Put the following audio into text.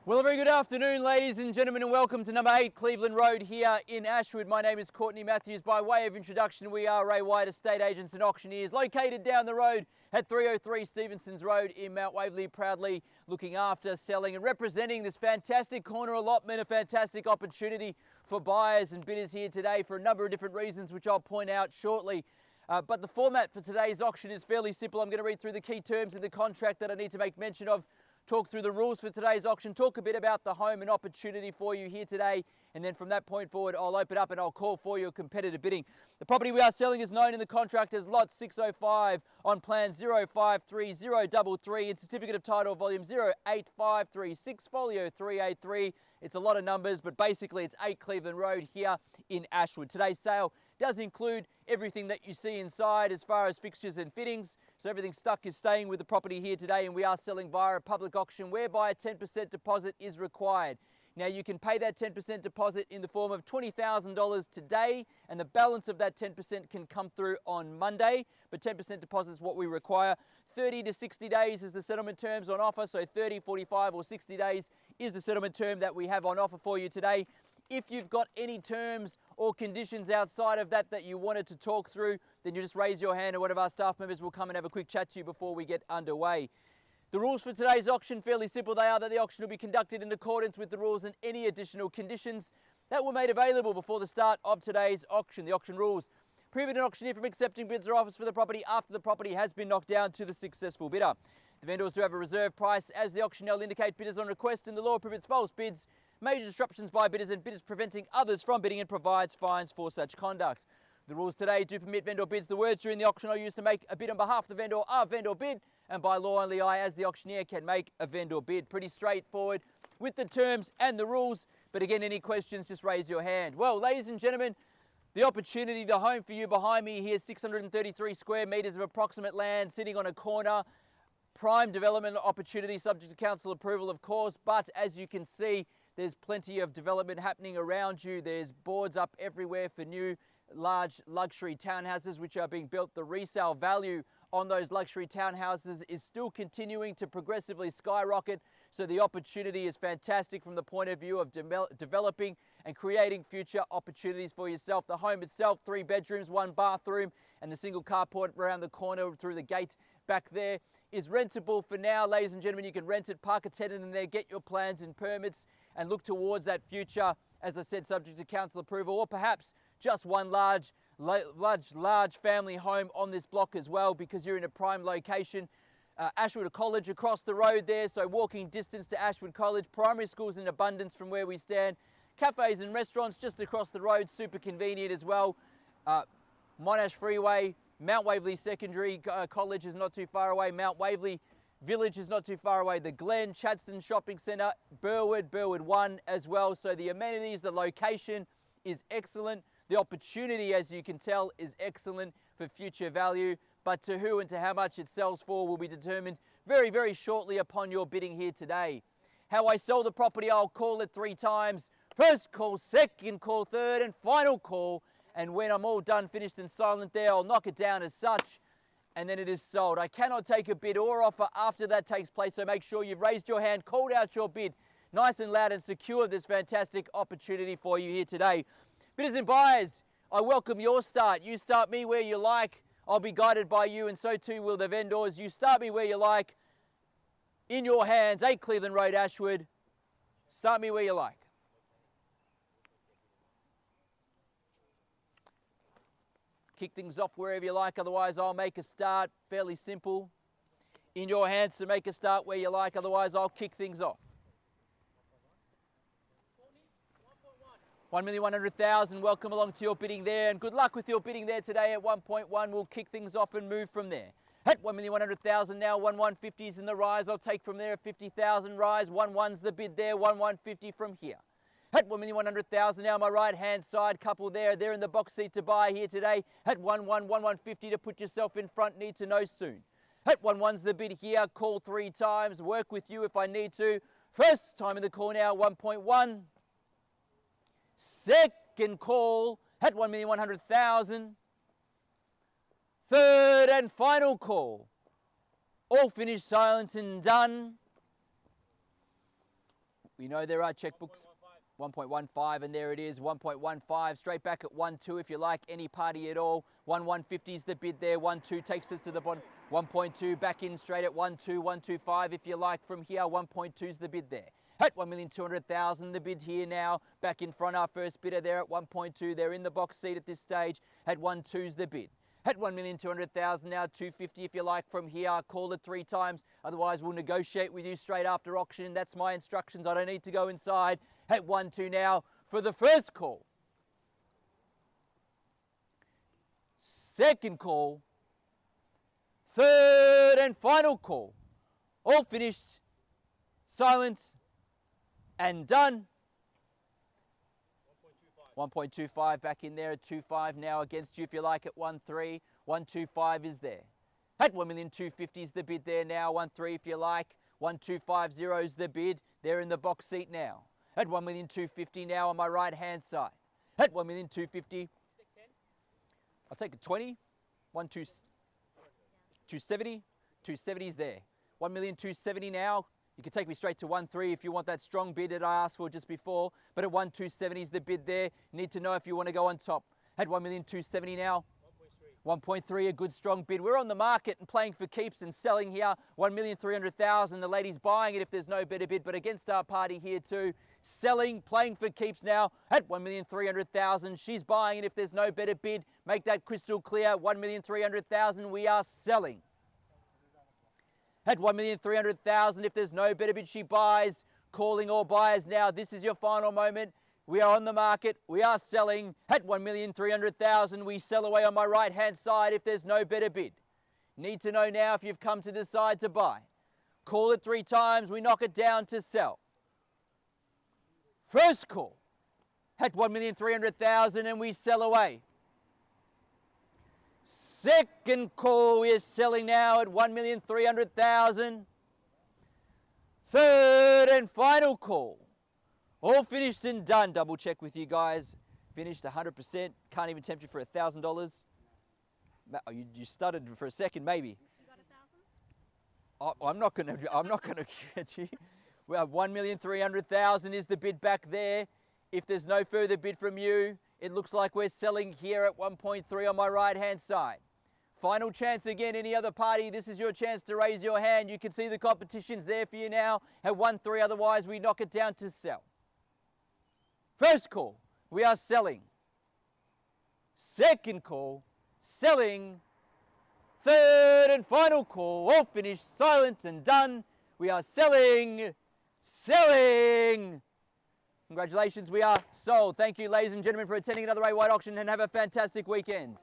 Well, a very good afternoon, ladies and gentlemen, and welcome to number 8 Cleveland Road here in Ashwood. My name is Courtney Matthews. By way of introduction, we are Ray White Estate Agents and Auctioneers, located down the road at 303 Stevenson's Road in Mount Waverley, proudly looking after, selling and representing this fantastic corner allotment, a fantastic opportunity for buyers and bidders here today for a number of different reasons, which I'll point out shortly. But the format for today's auction is fairly simple. I'm going to read through the key terms in the contract that I need to make mention of, talk through the rules for today's auction, talk a bit about the home and opportunity for you here today, and then from that point forward I'll open up and I'll call for your competitive bidding. The property we are selling is known in the contract as Lot 605 on Plan 053033 and Certificate of Title Volume 08536 Folio 383. It's a lot of numbers, but basically it's 8 Cleveland Road here in Ashwood. Today's sale does include everything that you see inside as far as fixtures and fittings. So everything stuck is staying with the property here today, and we are selling via a public auction whereby a 10% deposit is required. Now you can pay that 10% deposit in the form of $20,000 today, and the balance of that 10% can come through on Monday, but 10% deposit is what we require. 30 to 60 days is the settlement terms on offer, so 30, 45 or 60 days is the settlement term that we have on offer for you today. If you've got any terms or conditions outside of that you wanted to talk through, then you just raise your hand and one of our staff members will come and have a quick chat to you before we get underway. The rules for today's auction, fairly simple. They are that the auction will be conducted in accordance with the rules and any additional conditions that were made available before the start of today's auction. The auction rules prohibit an auctioneer from accepting bids or offers for the property after the property has been knocked down to the successful bidder. The vendor is to have a reserve price, as the auction will indicate bidders on request, and the law prohibits false bids, major disruptions by bidders and bidders preventing others from bidding, and provides fines for such conduct. The rules today do permit vendor bids. The words during the auction are used to make a bid on behalf of the vendor are vendor bid, and by law only I, as the auctioneer, can make a vendor bid. Pretty straightforward with the terms and the rules, but again, any questions, just raise your hand. Well, ladies and gentlemen, the opportunity, the home for you behind me here, 633 square metres of approximate land sitting on a corner. Prime development opportunity, subject to council approval of course, but as you can see, there's plenty of development happening around you. There's boards up everywhere for new large luxury townhouses which are being built. The resale value on those luxury townhouses is still continuing to progressively skyrocket, so the opportunity is fantastic from the point of view of developing and creating future opportunities for yourself. The home itself, 3 bedrooms, 1 bathroom, and the single carport around the corner through the gate back there is rentable for now. Ladies and gentlemen, you can rent it, park a tenant in there, get your plans and permits, and look towards that future, as I said, subject to council approval, or perhaps just one large family home on this block as well, because you're in a prime location. Ashwood College across the road there, so walking distance to Ashwood College. Primary schools in abundance from where we stand. Cafes and restaurants just across the road, super convenient as well. Monash Freeway, Mount Waverley Secondary College is not too far away. Mount Waverley Village is not too far away. The Glen, Chadstone Shopping Centre, Burwood 1 as well. So the amenities, the location is excellent. The opportunity, as you can tell, is excellent for future value. But to who and to how much it sells for will be determined very, very shortly upon your bidding here today. How I sell the property, I'll call it 3 times. First call, second call, third and final call. And when I'm all done, finished and silent there, I'll knock it down as such, and then it is sold. I cannot take a bid or offer after that takes place, so make sure you've raised your hand, called out your bid, nice and loud, and secured this fantastic opportunity for you here today. Bidders and buyers, I welcome your start. You start me where you like. I'll be guided by you, and so too will the vendors. You start me where you like. In your hands, 8 Cleveland Road, Ashwood. Start me where you like. Kick things off wherever you like, otherwise I'll make a start. Fairly simple. In your hands to make a start where you like, otherwise I'll kick things off. 1,100,000, welcome along to your bidding there, and good luck with your bidding there today at 1.1. We'll kick things off and move from there. At 1,100,000 now, 1,150's in the rise. I'll take from there a 50,000 rise. 1.1's the bid there, 1,150 from here. At 1,100,000 now, my right-hand side couple there. They're in the box seat to buy here today. At 1,150 to put yourself in front, need to know soon. At 1.1's the bid here, call 3 times, work with you if I need to. First time in the call now, 1.1. Second call at 1,100,000. Third and final call. All finished, silent and done. We know there are checkbooks. 1.15, and there it is, 1.15, straight back at 1.2 if you like, any party at all. 1.150 is the bid there, 1.2 takes us to the bottom. 1.2 back in straight at 1.2, 1.25 if you like from here. 1.2 is the bid there. At 1,200,000, the bid here now. Back in front, our first bidder there at 1.2. They're in the box seat at this stage. At 1.2 is the bid. At 1,200,000 now, 250 if you like from here. Call it 3 times. Otherwise, we'll negotiate with you straight after auction. That's my instructions. I don't need to go inside. At 1.2 now for the first call. Second call. Third and final call. All finished. Silent and done. 1.25 back in there at 2.5 now against you if you like at 1.3. 1.25 is there. At 1,250,000 is the bid there now. 1.3 if you like. 1.250 is the bid. They're in the box seat now. At 1,250,000 now on my right hand side. At 1,250,000. I'll take a 20. 270. 270 is there. 1,270,000 now. You can take me straight to 1.3 if you want that strong bid that I asked for just before. But at 1,270 is the bid there. You need to know if you want to go on top. At 1,270,000 now. 1.3, a good strong bid. We're on the market and playing for keeps and selling here. 1,300,000. The lady's buying it if there's no better bid, but against our party here too. Selling, playing for keeps now at 1,300,000. She's buying it if there's no better bid. Make that crystal clear. 1,300,000. We are selling. At 1,300,000, if there's no better bid, she buys. Calling all buyers now. This is your final moment. We are on the market. We are selling at 1,300,000. We sell away on my right-hand side if there's no better bid. Need to know now if you've come to decide to buy. Call it 3 times. We knock it down to sell. First call at 1,300,000 and we sell away. Second call, we are selling now at 1,300,000. Third and final call. All finished and done. Double check with you guys. Finished 100%. Can't even tempt you for $1,000. Oh, you stuttered for a second, maybe. You got 1,000? I'm not gonna get you. Well, 1,300,000 is the bid back there. If there's no further bid from you, it looks like we're selling here at 1.3 on my right-hand side. Final chance again, any other party, this is your chance to raise your hand. You can see the competition's there for you now at 1.3, otherwise we knock it down to sell. First call, we are selling. Second call, selling. Third and final call, all finished, silent and done. We are selling, selling. Congratulations, we are sold. Thank you, ladies and gentlemen, for attending another A White auction and have a fantastic weekend.